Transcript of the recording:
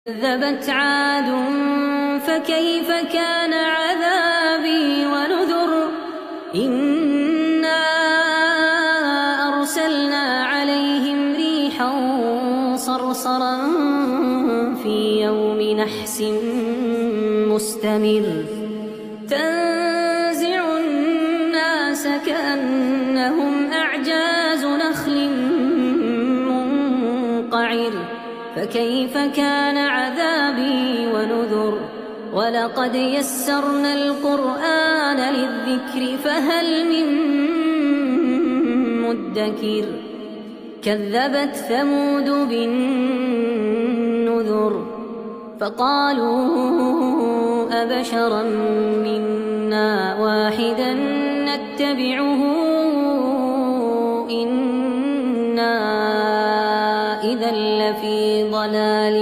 كذبت عاد فكيف كان عذابي ونذر. إنا أرسلنا عليهم ريحا صرصرا في يوم نحس مستمر تنزع الناس كأنهم أعجاز نخل منقعر. فكيف كان عذابي ونذر. ولقد يسرنا القرآن للذكر فهل من مدكر. كذبت ثمود بالنذر فقالوا أبشرا منا واحدا نتبعه إنا إذا لفي ضلال